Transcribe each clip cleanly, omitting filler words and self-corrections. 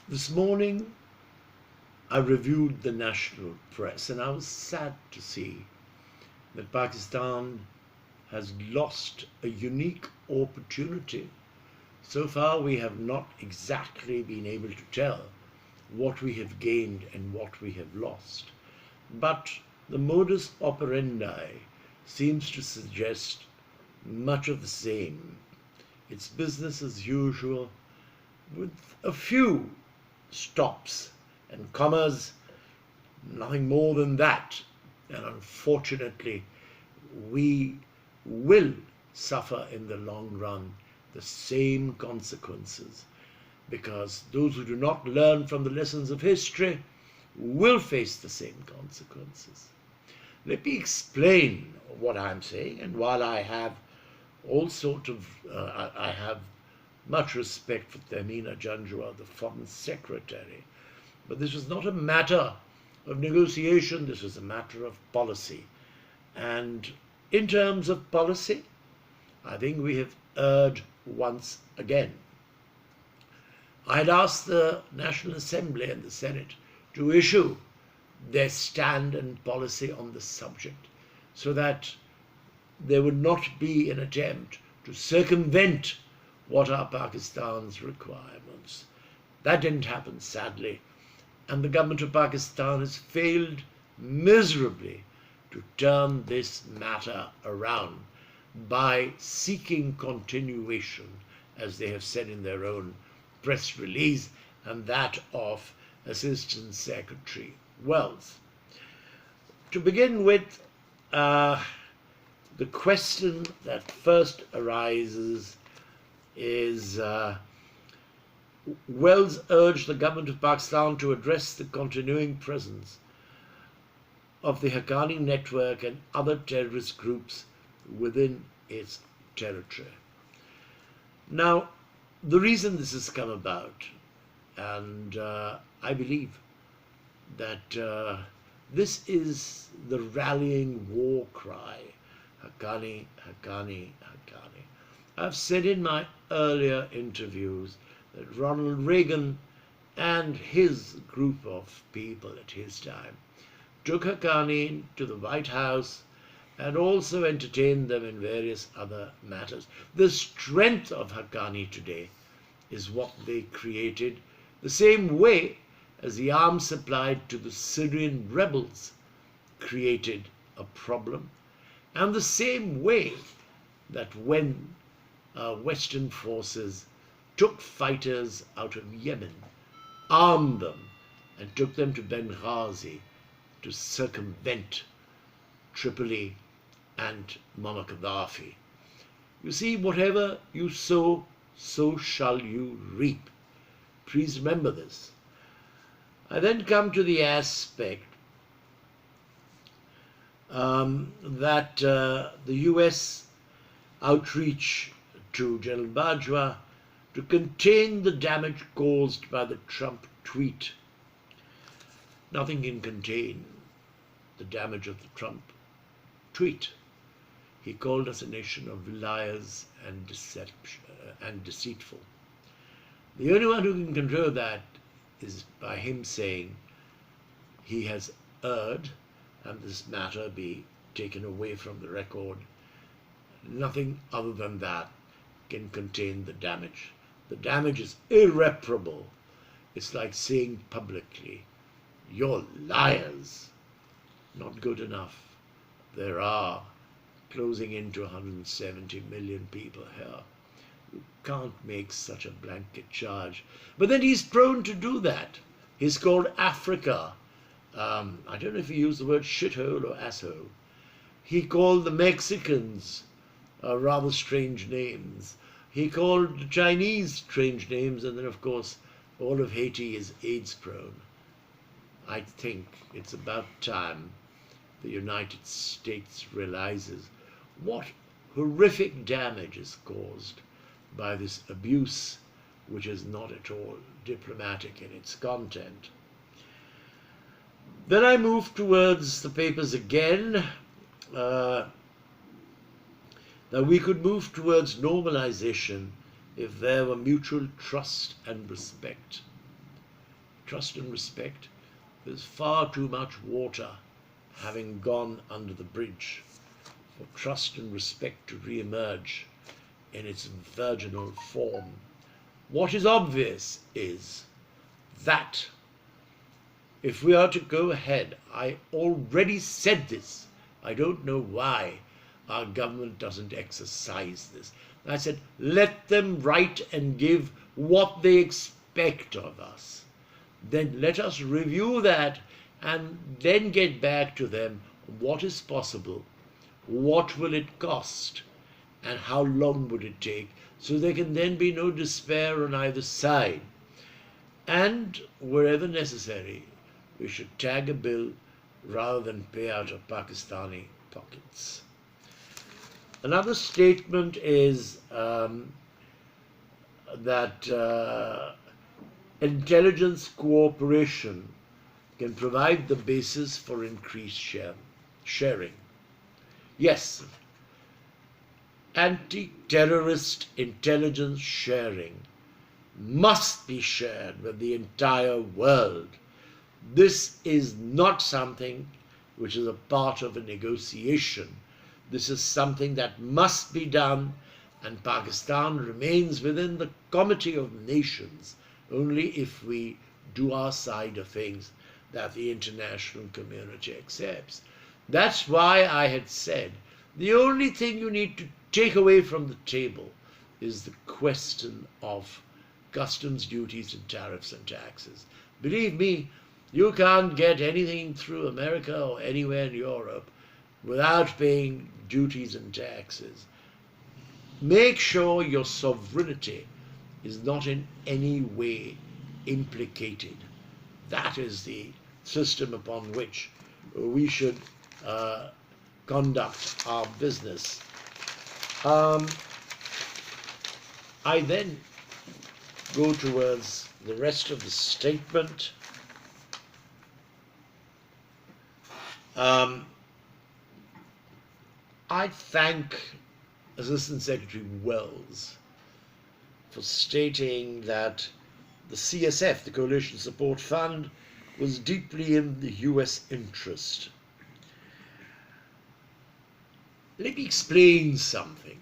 This morning, I reviewed the national press and I was sad to see that Pakistan has lost a unique opportunity. So far, we have not exactly been able to tell what we have gained and what we have lost. But the modus operandi seems to suggest much of the same. It's business as usual with a few stops and commas, nothing more than that. And unfortunately, we will suffer in the long run the same consequences because those who do not learn from the lessons of history will face the same consequences. Let me explain what I'm saying, and while I have I have much respect for Temina Janjua, the Foreign Secretary, but this was not a matter of negotiation, this was a matter of policy. And in terms of policy, I think we have erred once again. I had asked the National Assembly and the Senate to issue their stand and policy on this subject so that there would not be an attempt to circumvent what are Pakistan's requirements. That didn't happen, sadly, and the government of Pakistan has failed miserably to turn this matter around by seeking continuation, as they have said in their own press release, and that of Assistant Secretary Wells. To begin with, the question that first arises is Wells urged the government of Pakistan to address the continuing presence of the Haqqani network and other terrorist groups within its territory. Now, the reason this has come about, and I believe that this is the rallying war cry, Haqqani, Haqqani, Haqqani. I've said in my earlier interviews that Ronald Reagan and his group of people at his time took Haqqani to the White House and also entertained them in various other matters. The strength of Haqqani today is what they created, the same way as the arms supplied to the Syrian rebels created a problem, and the same way that when Western forces took fighters out of Yemen, armed them, and took them to Benghazi to circumvent Tripoli and Muammar Gaddafi. You see, whatever you sow, so shall you reap. Please remember this. I then come to the aspect that the US outreach to General Bajwa to contain the damage caused by the Trump tweet. Nothing can contain the damage of the Trump tweet. He called us a nation of liars and deceitful. The only one who can control that is by him saying he has erred and this matter be taken away from the record. Nothing other than that can contain the damage. The damage is irreparable. It's like saying publicly, "You're liars." Not good enough. There are closing into 170 million people here. You can't make such a blanket charge. But then he's prone to do that. He's called Africa. I don't know if he used the word shithole or asshole. He called the Mexicans rather strange names. He called the Chinese strange names, and then, of course, all of Haiti is AIDS prone. I think it's about time the United States realizes what horrific damage is caused by this abuse, which is not at all diplomatic in its content. Then I move towards the papers again, that we could move towards normalization if there were mutual trust and respect. trust and respect. There's far too much water having gone under the bridge for trust and respect to re-emerge in its virginal form. What is obvious is that if we are to go ahead, I already said this, I don't know why our government doesn't exercise this. I said, let them write and give what they expect of us. Then let us review that and then get back to them what is possible, what will it cost, and how long would it take, so there can then be no despair on either side. And wherever necessary, we should tag a bill rather than pay out of Pakistani pockets. Another statement is that intelligence cooperation can provide the basis for increased sharing. Yes, anti-terrorist intelligence sharing must be shared with the entire world. This is not something which is a part of a negotiation. This is something that must be done, and Pakistan remains within the Committee of Nations only if we do our side of things that the international community accepts. That's why I had said the only thing you need to take away from the table is the question of customs duties and tariffs and taxes. Believe me, you can't get anything through America or anywhere in Europe without paying duties and taxes. Make sure your sovereignty is not in any way implicated. That is the system upon which we should conduct our business. I then go towards the rest of the statement. I thank Assistant Secretary Wells for stating that the CSF, the Coalition Support Fund, was deeply in the US interest. Let me explain something.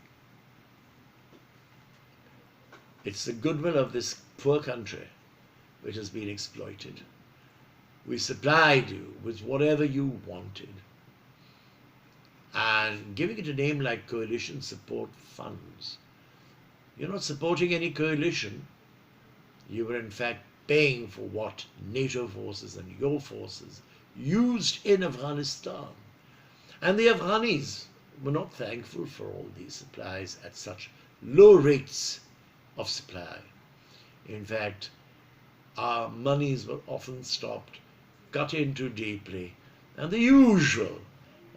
It's the goodwill of this poor country which has been exploited. We supplied you with whatever you wanted. And giving it a name like Coalition Support Funds, you're not supporting any coalition. You were in fact paying for what NATO forces and your forces used in Afghanistan. And the Afghanis were not thankful for all these supplies at such low rates of supply. In fact, our monies were often stopped, cut into deeply, and the usual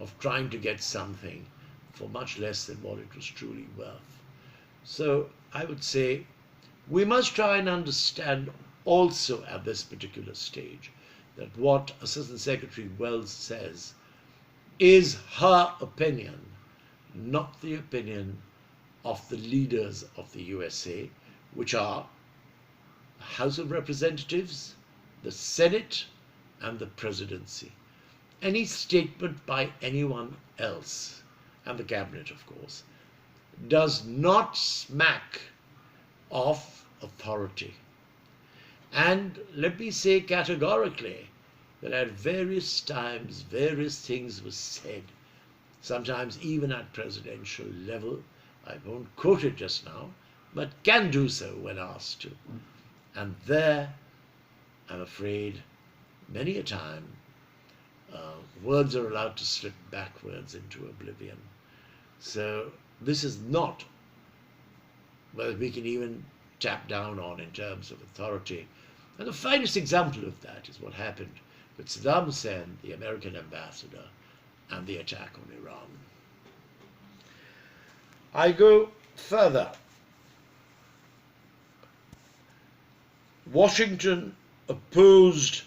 of trying to get something for much less than what it was truly worth. So I would say we must try and understand also at this particular stage that what Assistant Secretary Wells says is her opinion, not the opinion of the leaders of the USA, which are the House of Representatives, the Senate, and the Presidency. Any statement by anyone else, and the Cabinet, of course, does not smack of authority. And let me say categorically that at various times, various things were said, sometimes even at presidential level. I won't quote it just now, but can do so when asked to. And there, I'm afraid, many a time, words are allowed to slip backwards into oblivion. So this is not whether we can even tap down on in terms of authority. And the finest example of that is what happened with Saddam Hussein, the American ambassador, and the attack on Iran. I go further. Washington opposed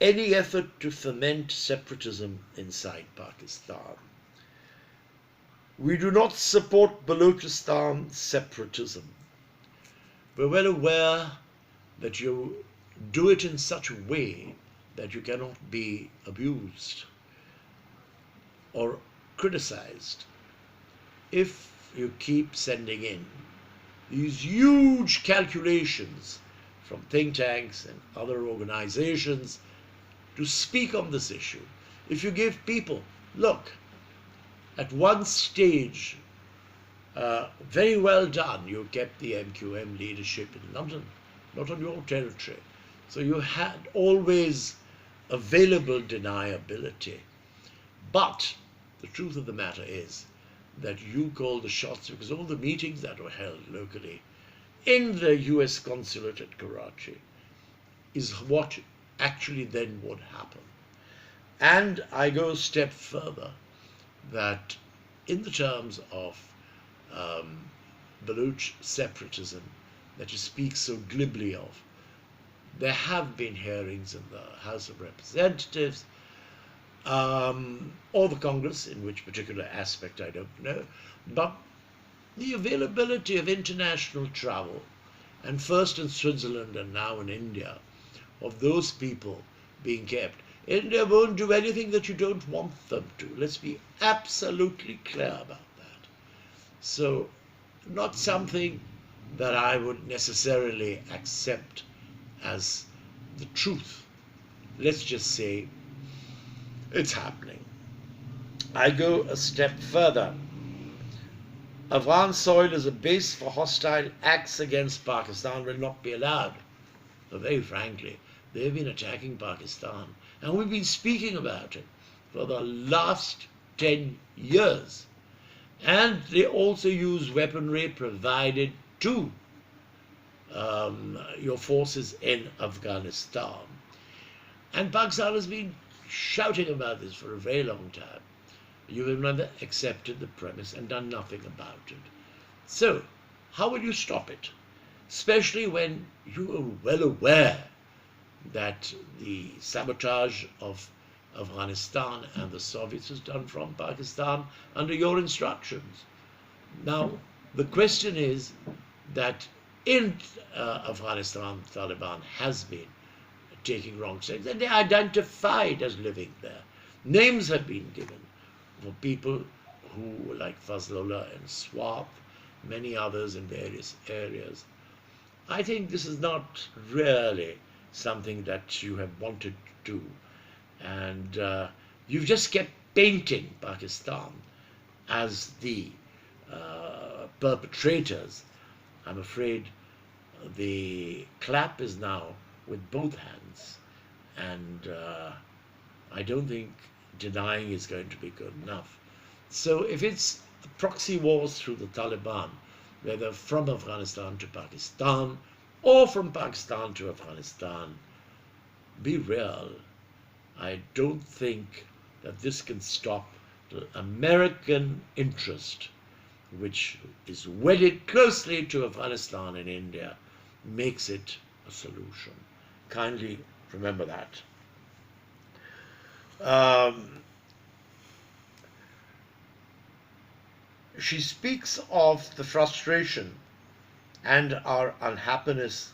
any effort to foment separatism inside Pakistan. We do not support Balochistan separatism. We're well aware that you do it in such a way that you cannot be abused or criticized. If you keep sending in these huge calculations from think tanks and other organizations to speak on this issue, if you give people, look, at one stage, very well done, you kept the MQM leadership in London, not on your territory. So you had always available deniability. But the truth of the matter is that you called the shots, because all the meetings that were held locally in the US consulate at Karachi is what actually then would happen. And I go a step further, that in the terms of Baluch separatism that you speak so glibly of, there have been hearings in the House of Representatives or the Congress, in which particular aspect I don't know, but the availability of international travel, and first in Switzerland and now in India, of those people being kept. India won't do anything that you don't want them to. Let's be absolutely clear about that. So, not something that I would necessarily accept as the truth. Let's just say it's happening. I go a step further. Afghan soil as a base for hostile acts against Pakistan will not be allowed. But very frankly, they've been attacking Pakistan, and we've been speaking about it for the last 10 years. And they also use weaponry provided to your forces in Afghanistan. And Pakistan has been shouting about this for a very long time. You have never accepted the premise and done nothing about it. So, how will you stop it? Especially when you are well aware that the sabotage of Afghanistan and the Soviets was done from Pakistan under your instructions. Now, the question is that in Afghanistan, the Taliban has been taking wrong steps, and they are identified as living there. Names have been given for people who, like Fazlullah and Swat, many others in various areas. I think this is not really something that you have wanted to do. And you've just kept painting Pakistan as the perpetrators. I'm afraid the clap is now with both hands. And I don't think denying is going to be good enough. So if it's proxy wars through the Taliban, whether from Afghanistan to Pakistan or from Pakistan to Afghanistan, be real. I don't think that this can stop the American interest, which is wedded closely to Afghanistan and India, makes it a solution. Kindly remember that. She speaks of the frustration and our unhappiness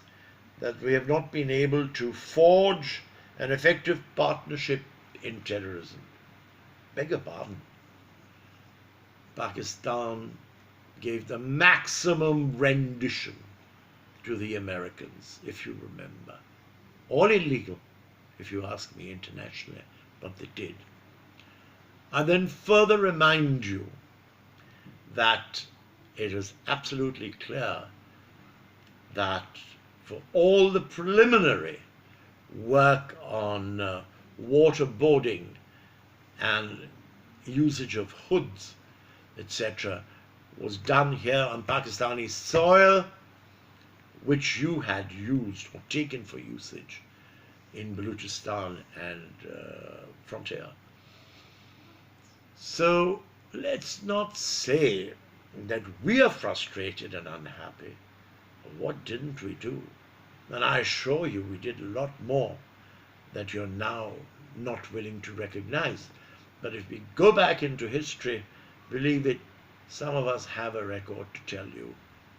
that we have not been able to forge an effective partnership in terrorism. Beg your pardon. Pakistan gave the maximum rendition to the Americans, if you remember. All illegal, if you ask me, internationally, but they did. I then further remind you that it is absolutely clear that for all the preliminary work on waterboarding and usage of hoods, etc., was done here on Pakistani soil, which you had used or taken for usage in Baluchistan and frontier. So let's not say that we are frustrated and unhappy. What didn't we do? And I assure you we did a lot more that you're now not willing to recognize. But if we go back into history, believe it, some of us have a record to tell you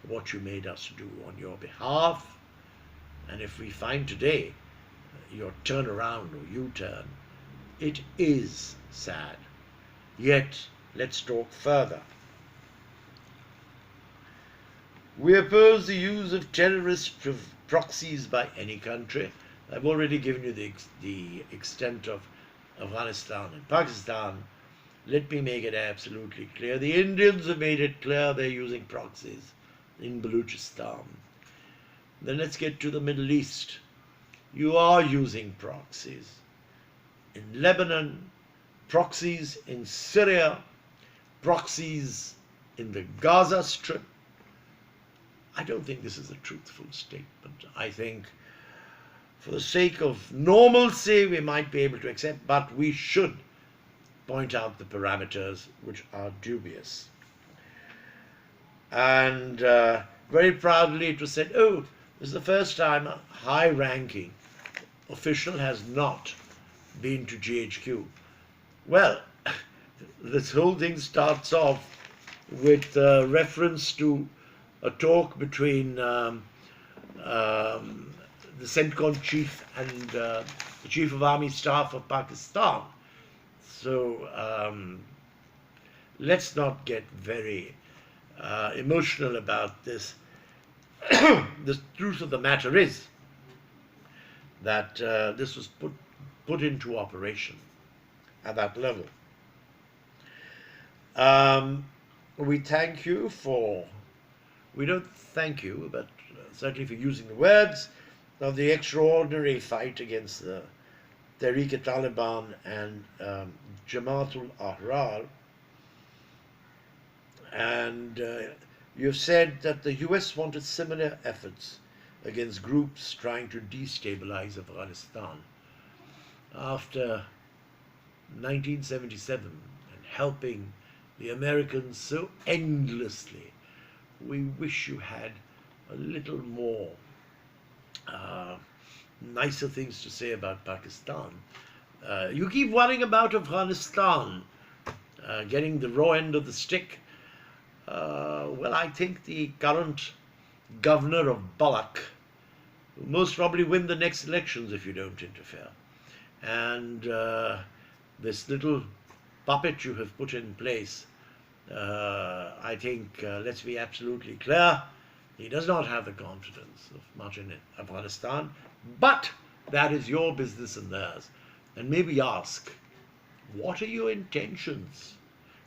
what you made us do on your behalf, And if we find today your turnaround or U-turn, it is sad. Yet, let's talk further. We oppose the use of terrorist proxies by any country. I've already given you the extent of Afghanistan and Pakistan. Let me make it absolutely clear. The Indians have made it clear they're using proxies in Balochistan. Then let's get to the Middle East. You are using proxies in Lebanon, proxies in Syria, proxies in the Gaza Strip. I don't think this is a truthful statement. I think for the sake of normalcy we might be able to accept, but we should point out the parameters which are dubious. And very proudly it was said, oh, this is the first time a high-ranking official has not been to GHQ. Well, this whole thing starts off with reference to a talk between the CENTCOM chief and the Chief of Army Staff of Pakistan. So let's not get very emotional about this. The truth of the matter is that this was put into operation at that level. We thank you for, we don't thank you, but certainly for using the words of the extraordinary fight against the Tehreek-e-Taliban and Jamaat-ul-Ahrar. And you have said that the US wanted similar efforts against groups trying to destabilize Afghanistan. After 1977 and helping the Americans so endlessly, we wish you had a little more nicer things to say about Pakistan. You keep worrying about Afghanistan getting the raw end of the stick. Well, I think the current governor of Balak will most probably win the next elections if you don't interfere. And this little puppet you have put in place, I think, let's be absolutely clear, he does not have the confidence of much in Afghanistan, but that is your business and theirs. And maybe ask, what are your intentions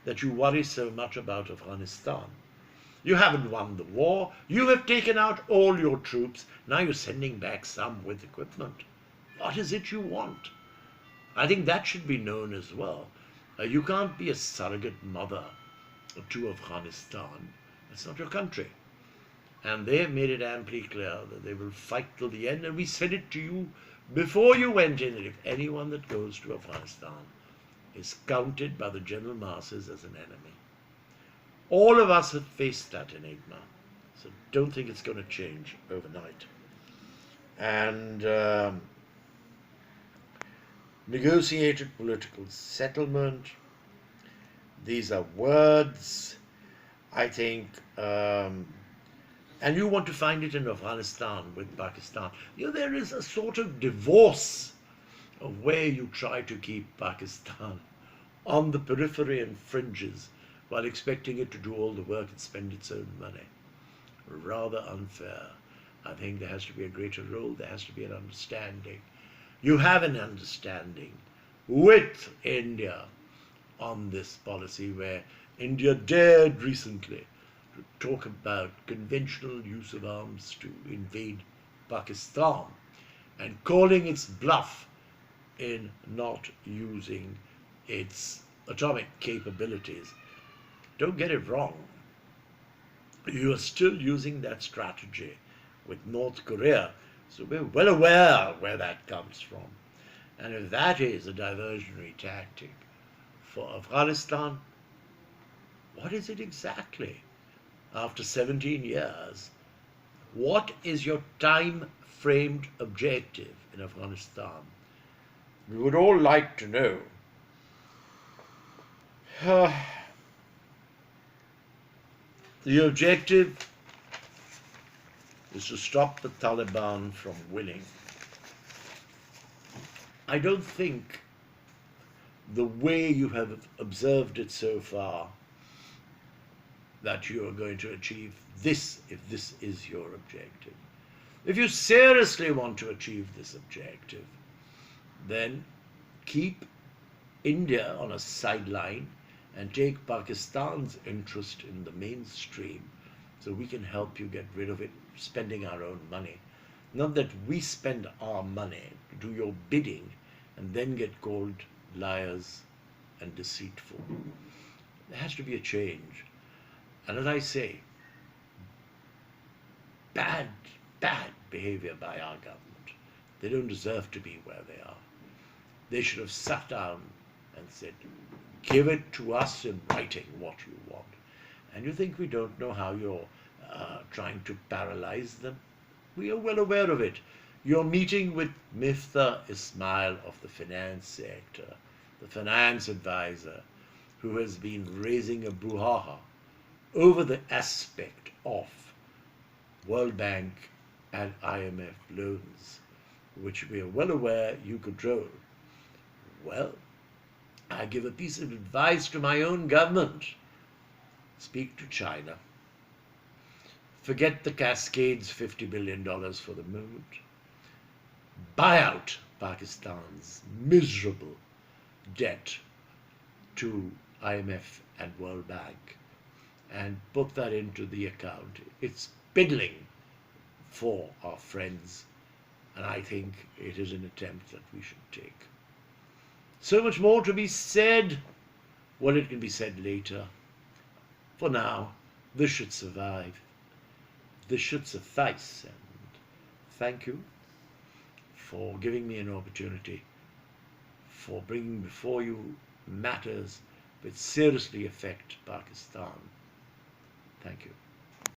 that you worry so much about Afghanistan? You haven't won the war. You have taken out all your troops. Now you're sending back some with equipment. What is it you want? I think that should be known as well. You can't be a surrogate mother to Afghanistan. That's not your country. And they have made it amply clear that they will fight till the end. And we said it to you before you went in, that if anyone that goes to Afghanistan is counted by the general masses as an enemy. All of us have faced that enigma, so don't think it's going to change overnight. And negotiated political settlement, these are words, I think, and you want to find it in Afghanistan with Pakistan. You know, there is a sort of divorce of where you try to keep Pakistan on the periphery and fringes while expecting it to do all the work and spend its own money. Rather unfair. I think there has to be a greater role, there has to be an understanding. You have an understanding with India on this policy, where India dared recently to talk about conventional use of arms to invade Pakistan and calling its bluff in not using its atomic capabilities. Don't get it wrong. You are still using that strategy with North Korea, so we're well aware where that comes from. And if that is a diversionary tactic for Afghanistan, what is it exactly? After 17 years, what is your time-framed objective in Afghanistan? We would all like to know. The objective is to stop the Taliban from winning. I don't think the way you have observed it so far that you are going to achieve this if this is your objective. If you seriously want to achieve this objective, then keep India on a sideline and take Pakistan's interest in the mainstream so we can help you get rid of it spending our own money. Not that we spend our money to do your bidding and then get called liars and deceitful. There has to be a change. And as I say, bad, bad behavior by our government. They don't deserve to be where they are. They should have sat down and said, give it to us in writing what you want. And you think we don't know how you're trying to paralyze them? We are well aware of it. You're meeting with Miftah Ismail of the finance sector, the finance advisor, who has been raising a brouhaha over the aspect of World Bank and IMF loans, which we are well aware you control. Well, I give a piece of advice to my own government. Speak to China. Forget the Cascades $50 billion for the moment. Buy out Pakistan's miserable debt to IMF and World Bank and put that into the account. It's piddling for our friends, and I think it is an attempt that we should take. So much more to be said. Well, it can be said later. For now, this should survive. This should suffice. And thank you for giving me an opportunity for bringing before you matters which seriously affect Pakistan. Thank you.